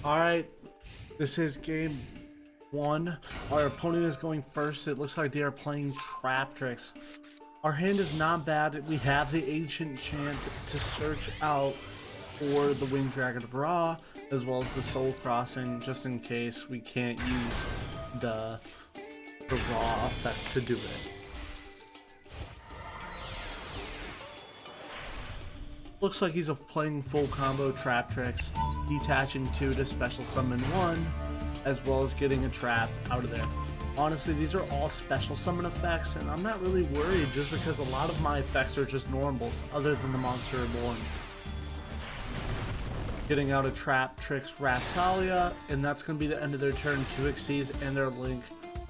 Alright, this is game one. Our opponent is going first. It looks like they are playing Traptrix. Our hand is not bad. We have the Ancient Chant to search out for the Winged Dragon of Ra, as well as the Soul Crossing, just in case we can't use the Ra effect to do it. Looks like he's playing full combo Traptrix, detaching 2 to special summon 1, as well as getting a trap out of there. Honestly, these are all special summon effects, and I'm not really worried just because a lot of my effects are just normals, other than the Monster Reborn. Getting out a Traptrix Raptalia, and that's going to be the end of their turn. 2 Xyz and their Link.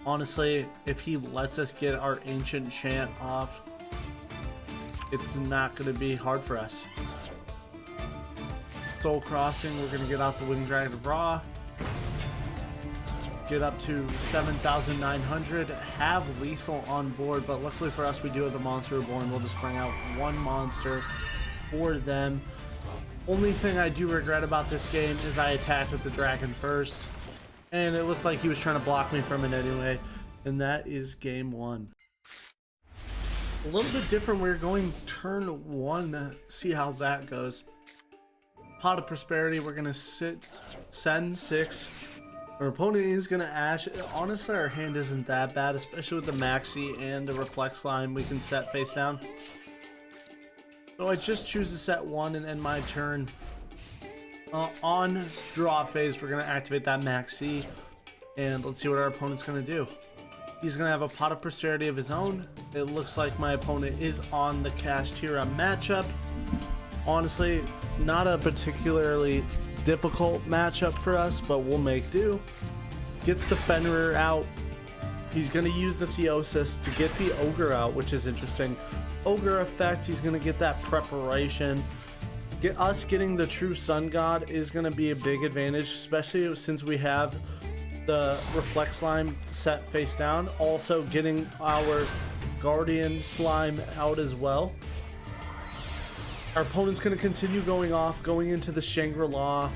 Honestly, if he lets us get our Ancient Chant off, it's not going to be hard for us. Soul Crossing, we're going to get out the Winged Dragon of Ra. Get up to 7,900. Have lethal on board, but luckily for us, we do have the Monster Reborn. We'll just bring out 1 monster for them. Only thing I do regret about this game is I attacked with the dragon first, and it looked like he was trying to block me from it anyway. And that is game 1. A little bit different. We're going turn 1, see how that goes. Pot of Prosperity, we're gonna send 6. Our opponent is gonna Ash. Honestly, our hand isn't that bad, especially with the Maxi and the Reflex line we can set face down. So I just choose to set 1 and end my turn. On draw phase, we're gonna activate that Maxi, and let's see what our opponent's gonna do. He's going to have a Pot of Prosperity of his own. It looks like my opponent is on the Kashtira matchup. Honestly, not a particularly difficult matchup for us, but we'll make do. Gets the Fenrir out. He's going to use the Theosis to get the Ogre out, which is interesting. Ogre effect, he's going to get that preparation. Us getting the true Sun God is going to be a big advantage, especially since we have the Reflex Slime set face down. Also getting our Guardian Slime out as well. Our opponent's going to continue going off, going into the Shangri-La,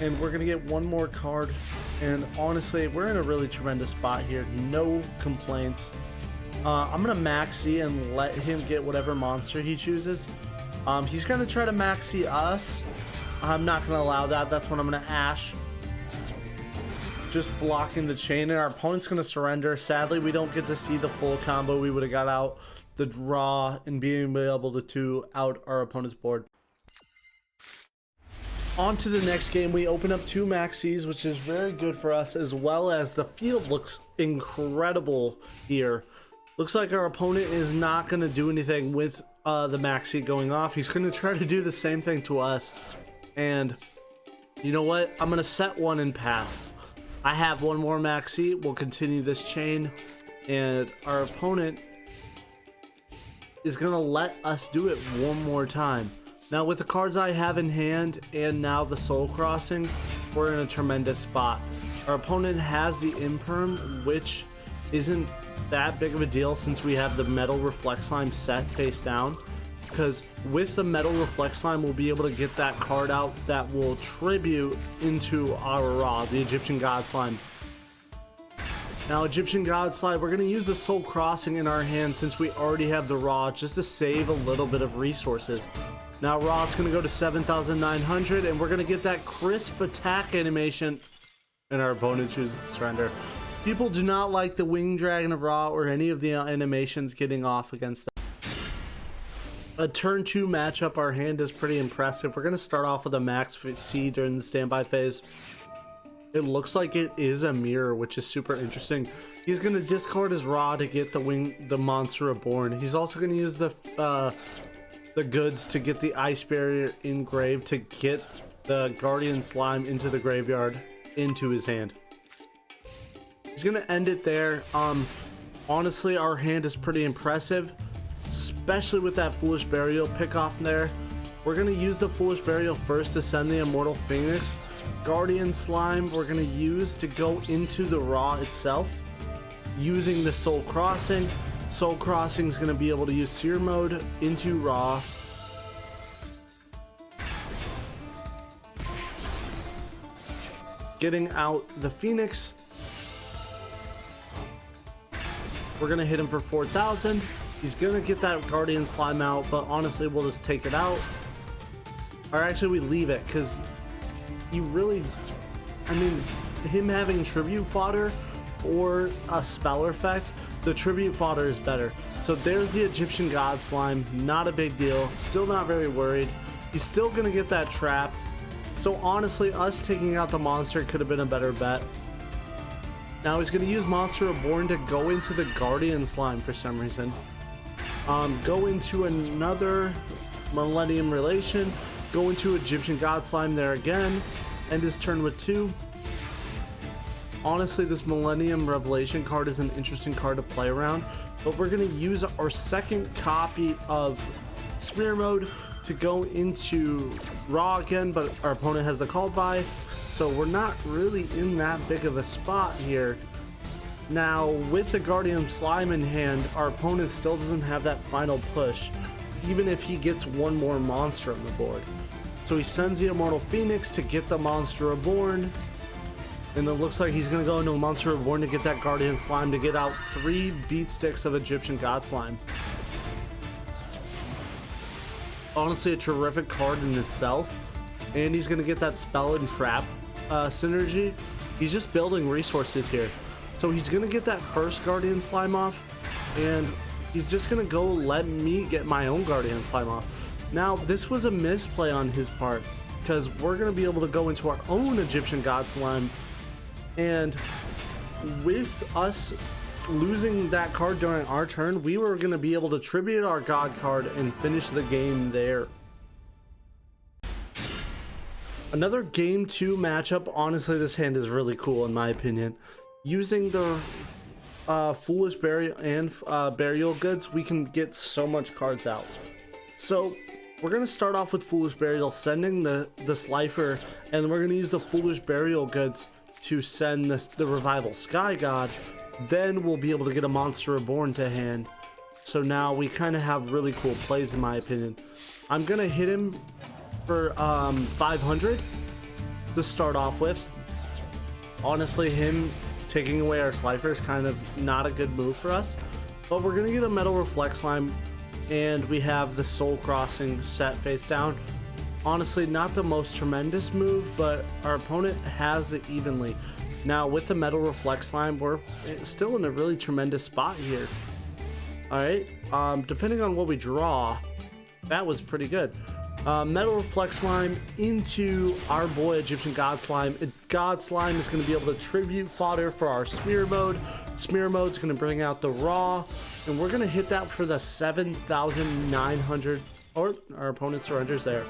and we're going to get 1 more card. And honestly, we're in a really tremendous spot here. No complaints. I'm going to Maxi and let him get whatever monster he chooses. He's going to try to Maxi us. I'm not going to allow that. That's when I'm going to Ash. Just blocking the chain, and our opponent's going to surrender. Sadly, we don't get to see the full combo. We would have got out the draw and being able to out our opponent's board. On to the next game. We open up 2 Maxis, which is very good for us, as well as the field looks incredible here. Looks like our opponent is not going to do anything with the Maxi going off. He's going to try to do the same thing to us. And you know what? I'm going to set 1 and pass. I have 1 more Maxi. We'll continue this chain, and our opponent is going to let us do it 1 more time. Now, with the cards I have in hand and now the Soul Crossing, we're in a tremendous spot. Our opponent has the Imperm, which isn't that big of a deal since we have the Metal Reflex Slime set face down. Because with the Metal Reflex Slime, we'll be able to get that card out that will tribute into our Ra, the Egyptian God Slime. Now, Egyptian God Slime, we're going to use the Soul Crossing in our hand since we already have the Ra, just to save a little bit of resources. Now, Ra is going to go to 7,900, and we're going to get that crisp attack animation, and our opponent chooses to surrender. People do not like the Winged Dragon of Ra or any of the animations getting off against them. A turn 2 matchup, our hand is pretty impressive. We're going to start off with a Max C during the standby phase. It looks like it is a mirror, which is super interesting. He's going to discard his Ra to get the Monster Reborn. He's also going to use the goods to get the Ice Barrier engraved to get the Guardian Slime into the graveyard, into his hand. He's going to end it there. Honestly, our hand is pretty impressive, especially with that Foolish Burial pick off there. We're going to use the Foolish Burial first to send the Immortal Phoenix. Guardian Slime we're going to use to go into the Ra itself, using the Soul Crossing. Soul Crossing is going to be able to use Seer Mode into Ra. getting out the Phoenix. We're gonna hit him for 4,000. He's gonna get that Guardian Slime out, but honestly, we'll just take it out. Or actually, we leave it, because you really, I mean, him having Tribute Fodder or a spell effect, the Tribute Fodder is better. So there's the Egyptian God Slime, not a big deal, still not very worried. He's still gonna get that trap. So honestly, us taking out the monster could have been a better bet. Now he's gonna use Monster Reborn to go into the Guardian Slime for some reason. Go into another Millennium Relation, go into Egyptian God Slime there again, end his turn with 2. Honestly, this Millennium Revelation card is an interesting card to play around, but we're going to use our second copy of Spear Mode to go into Raw again, but our opponent has the Call By, so we're not really in that big of a spot here. Now, with the Guardian Slime in hand, our opponent still doesn't have that final push, even if he gets one more monster on the board. So he sends the Immortal Phoenix to get the Monster Reborn, and it looks like he's going to go into Monster Reborn to get that Guardian Slime to get out 3 beat sticks of Egyptian God Slime. Honestly, a terrific card in itself, and he's going to get that Spell and Trap synergy. He's just building resources here. So he's going to get that first Guardian Slime off, and he's just going to go let me get my own Guardian Slime off. Now, this was a misplay on his part, because we're going to be able to go into our own Egyptian God Slime, and with us losing that card during our turn, we were going to be able to tribute our God card and finish the game there. Another game 2 matchup. Honestly, this hand is really cool in my opinion. Using the Foolish Burial and Burial Goods, we can get so much cards out. So we're going to start off with Foolish Burial, sending the Slifer, and we're going to use the Foolish Burial Goods to send the Revival Sky God. Then we'll be able to get a Monster Reborn to hand. So now we kind of have really cool plays in my opinion. I'm going to hit him for 500 to start off with. Honestly, him taking away our Slifer is kind of not a good move for us. But we're going to get a Metal Reflect Slime, and we have the Soul Crossing set face down. Honestly, not the most tremendous move, but our opponent has it evenly. Now, with the Metal Reflect Slime, we're still in a really tremendous spot here. Alright, depending on what we draw, that was pretty good. Metal Reflect Slime into our boy Egyptian God Slime. God Slime is going to be able to tribute fodder for our Smear Mode. Smear Mode is going to bring out the Raw, and we're going to hit that for the 7,900, or our opponent surrenders there.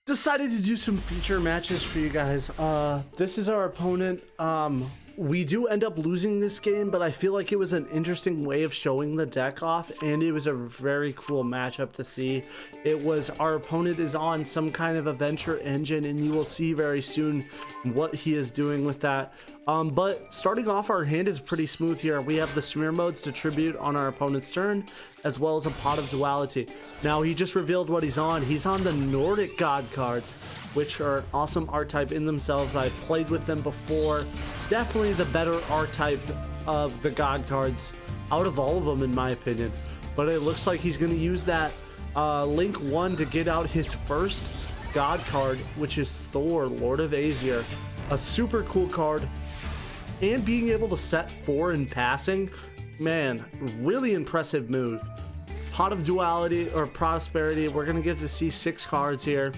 Decided to do some feature matches for you guys. This is our opponent. We do end up losing this game, but I feel like it was an interesting way of showing the deck off, and it was a very cool matchup to see. It was, our opponent is on some kind of adventure engine, and you will see very soon what he is doing with that. But starting off, our hand is pretty smooth here. We have the Smear Modes to tribute on our opponent's turn, as well as a Pot of Duality. Now, he just revealed what he's on. He's on the Nordic God cards, which are an awesome art type in themselves. I've played with them before. Definitely the better art type of the God cards out of all of them, in my opinion. But it looks like he's going to use that Link 1 to get out his first God card, which is Thor, Lord of Aesir. A super cool card. And being able to set 4 in passing, man, really impressive move. Pot of Duality or Prosperity, we're going to get to see 6 cards here.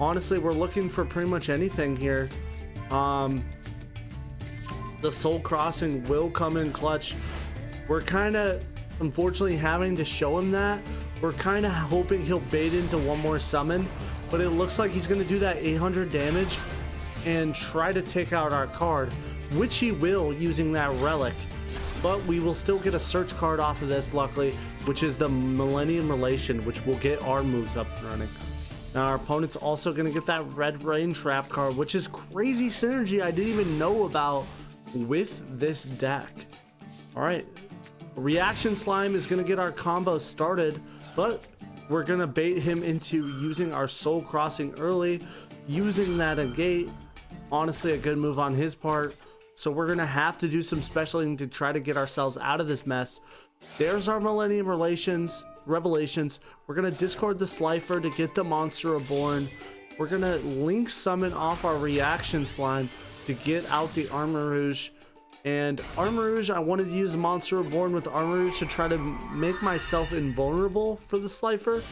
Honestly, we're looking for pretty much anything here. The Soul Crossing will come in clutch. We're kind of, unfortunately, having to show him that. We're kind of hoping he'll bait into one more summon, but it looks like he's going to do that 800 damage and try to take out our card, which he will using that relic. But we will still get a search card off of this, luckily, which is the Millennium Relation, which will get our moves up and running. Now, our opponent's also going to get that Red Rain Trap card, which is crazy synergy I didn't even know about with this deck. Alright, Reaction Slime is going to get our combo started, but we're gonna bait him into using our soul crossing early, using that negate. Honestly, a good move on his part. So we're gonna have to do some specialing to try to get ourselves out of this mess. There's our Millennium Revelations. We're gonna discard the Slifer to get the Monster Reborn. We're gonna link summon off our reaction slime to get out the Armor Rouge. And Armor Rouge, I wanted to use the Monster Reborn with Armor Rouge to try to make myself invulnerable for the Slifer.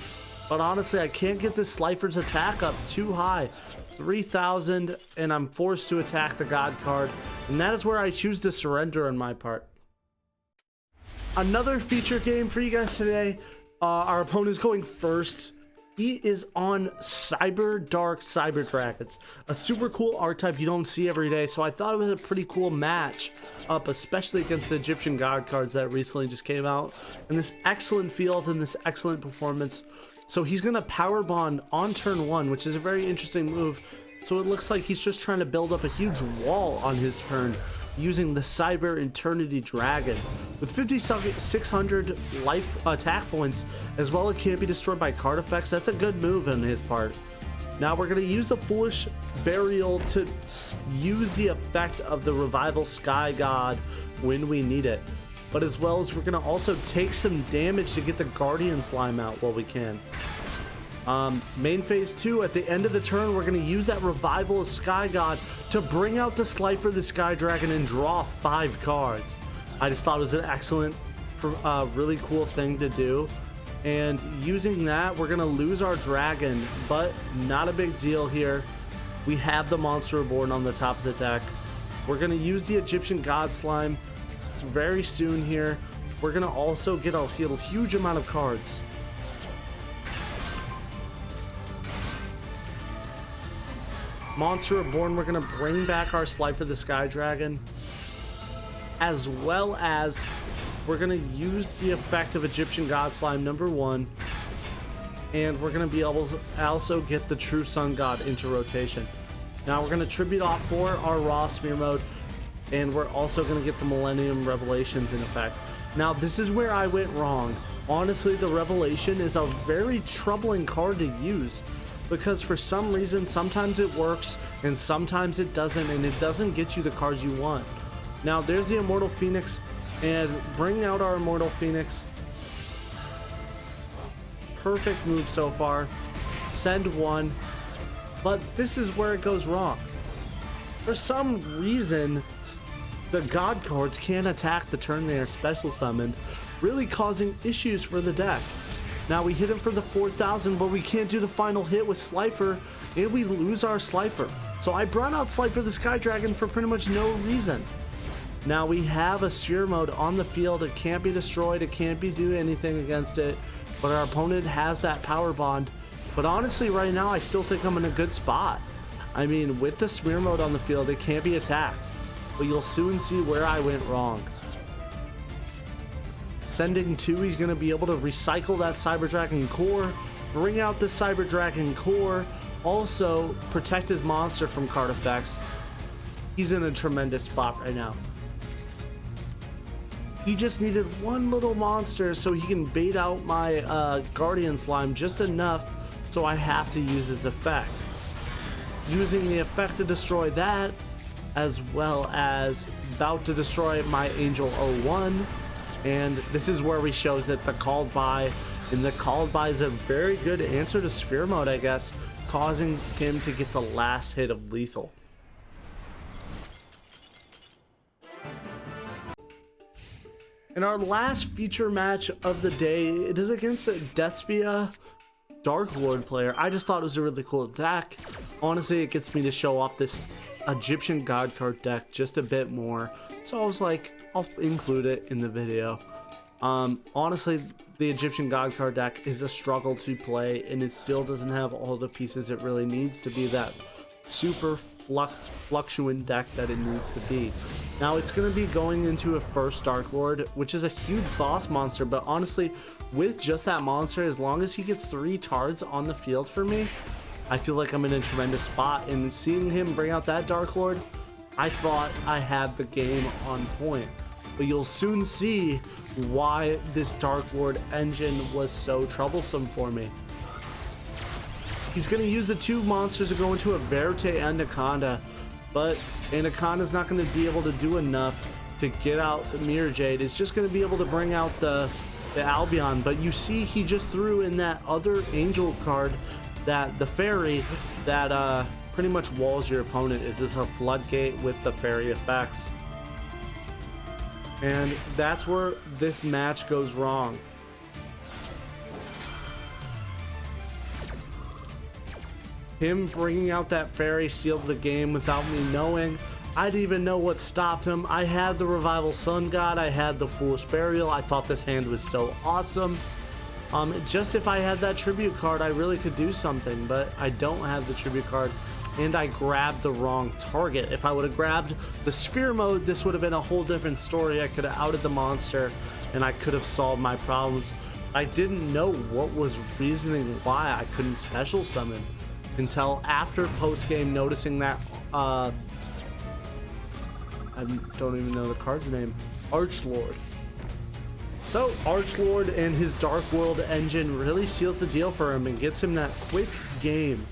But honestly, I can't get this Slifer's attack up too high. 3,000, and I'm forced to attack the God card. And that is where I choose to surrender on my part. Another feature game for you guys today. Our opponent is going first. He is on Cyber Dark Cyber Dragons, a super cool archetype you don't see every day. So I thought it was a pretty cool match up, especially against the Egyptian God cards that recently just came out. And this excellent field and this excellent performance. So he's going to Power Bond on turn 1, which is a very interesting move. So it looks like he's just trying to build up a huge wall on his turn using the Cyber Eternity Dragon. With 5,600 life attack points, as well as can't be destroyed by card effects, that's a good move on his part. Now we're going to use the Foolish Burial to use the effect of the Revival Sky God when we need it. But as well as we're going to also take some damage to get the Guardian Slime out while we can. Main phase 2, at the end of the turn, we're going to use that Revival of Sky God to bring out the Slifer, the Sky Dragon, and draw 5 cards. I just thought it was an excellent, really cool thing to do. And using that, we're going to lose our dragon, but not a big deal here. We have the Monster Reborn on the top of the deck. We're going to use the Egyptian God Slime very soon here. We're going to also get a huge amount of cards. Monster Reborn, we're going to bring back our Slifer the Sky Dragon, as well as we're going to use the effect of Egyptian God Slime number 1, and we're going to be able to also get the True Sun God into rotation. Now we're going to tribute off for our Raw Smear Mode, and we're also going to get the Millennium Revelations in effect. Now this is where I went wrong. Honestly, the Revelation is a very troubling card to use, because for some reason sometimes it works and sometimes it doesn't, and it doesn't get you the cards you want. Now there's the Immortal Phoenix, and bring out our Immortal Phoenix. Perfect move so far. Send 1, but this is where it goes wrong. For some reason the God cards can't attack the turn they are special summoned, really causing issues for the deck. Now we hit him for the 4,000, but we can't do the final hit with Slifer, and we lose our Slifer. So I brought out Slifer the Sky Dragon for pretty much no reason. Now we have a Sphere Mode on the field. It can't be destroyed. It can't be do anything against it. But our opponent has that Power Bond. But honestly, right now, I still think I'm in a good spot. I mean, with the Smear Mode on the field, it can't be attacked. But you'll soon see where I went wrong. Sending 2, he's going to be able to recycle that Cyber Dragon Core, bring out the Cyber Dragon Core, also protect his monster from card effects. He's in a tremendous spot right now. He just needed one little monster so he can bait out my Guardian Slime just enough, so I have to use his effect. Using the effect to destroy that, as well as about to destroy my Angel 01. And this is where he shows it, the Called By. And the Called By is a very good answer to Sphere Mode, I guess, causing him to get the last hit of lethal. In our last feature match of the day, it is against a Despia Darklord player. I just thought it was a really cool deck. Honestly, it gets me to show off this Egyptian God card deck just a bit more. So I was like, I'll include it in the video. Honestly, the Egyptian God card deck is a struggle to play, and it still doesn't have all the pieces it really needs to be that super fluctuant deck that it needs to be. Now it's going to be going into a first Darklord, which is a huge boss monster, but honestly, with just that monster, as long as he gets 3 cards on the field for me, I feel like I'm in a tremendous spot. And seeing him bring out that Darklord, I thought I had the game on point. but you'll soon see why this Darklord engine was so troublesome for me. He's going to use the 2 monsters to go into a Verite and Anaconda, but Anaconda's not going to be able to do enough to get out the Mirror Jade. It's just going to be able to bring out the Albion, but you see he just threw in that other angel card, that the fairy, that pretty much walls your opponent. It is a floodgate with the fairy effects. And that's where this match goes wrong. Him bringing out that fairy sealed the game without me knowing. I didn't even know what stopped him. I had the Revival Sun God. I had the Foolish Burial. I thought this hand was so awesome. Just if I had that tribute card, I really could do something, but I don't have the tribute card, and I grabbed the wrong target. If I would have grabbed the Sphere Mode, this would have been a whole different story. I could have outed the monster, and I could have solved my problems. I didn't know what was reasoning why I couldn't special summon until after post-game, noticing that, I don't even know the card's name, Archlord. So Archlord and his Dark World engine really seals the deal for him and gets him that quick game.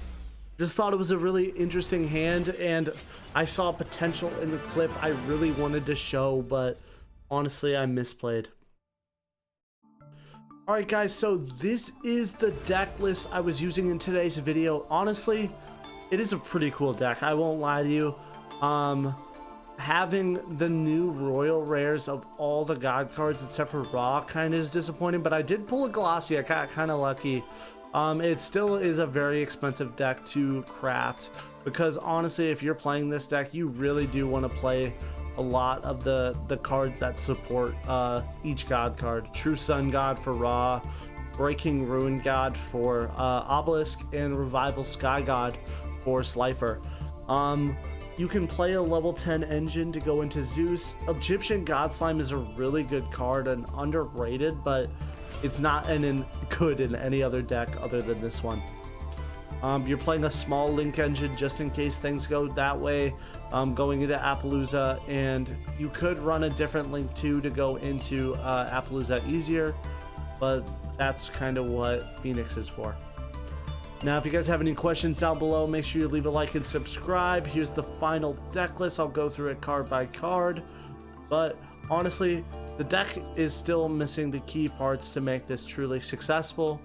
Just thought it was a really interesting hand, and I saw potential in the clip I really wanted to show, but honestly I misplayed. Alright guys, so this is the deck list I was using in today's video. Honestly, it is a pretty cool deck, I won't lie to you. Having the new royal rares of all the god cards except for Ra kind of is disappointing, but I did pull a Glossy. I got kind of lucky. It still is a very expensive deck to craft, because honestly, if you're playing this deck, you really do want to play a lot of the cards that support each god card. True Sun God for Ra, Breaking Ruin God for Obelisk, and Revival Sky God for Slifer. You can play a level 10 engine to go into Zeus. Egyptian God Slime is a really good card and underrated, but it's not good in any other deck other than this one. You're playing a small Link engine just in case things go that way, going into Appaloosa, and you could run a different Link 2 to go into Appaloosa easier, but that's kind of what Phoenix is for. Now, if you guys have any questions down below, make sure you leave a like and subscribe. Here's the final deck list. I'll go through it card by card. But honestly, the deck is still missing the key parts to make this truly successful.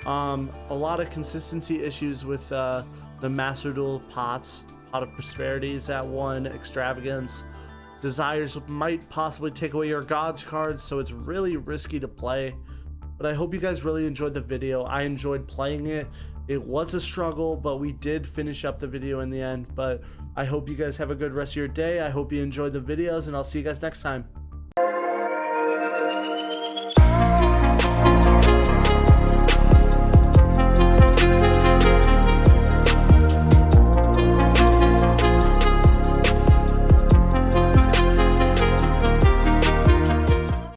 A lot of consistency issues with the Master Duel pots. Pot of Prosperity is at 1, Extravagance. Desires might possibly take away your Gods cards, so it's really risky to play. But I hope you guys really enjoyed the video. I enjoyed playing it. It was a struggle, but we did finish up the video in the end. But I hope you guys have a good rest of your day. I hope you enjoyed the videos, and I'll see you guys next time.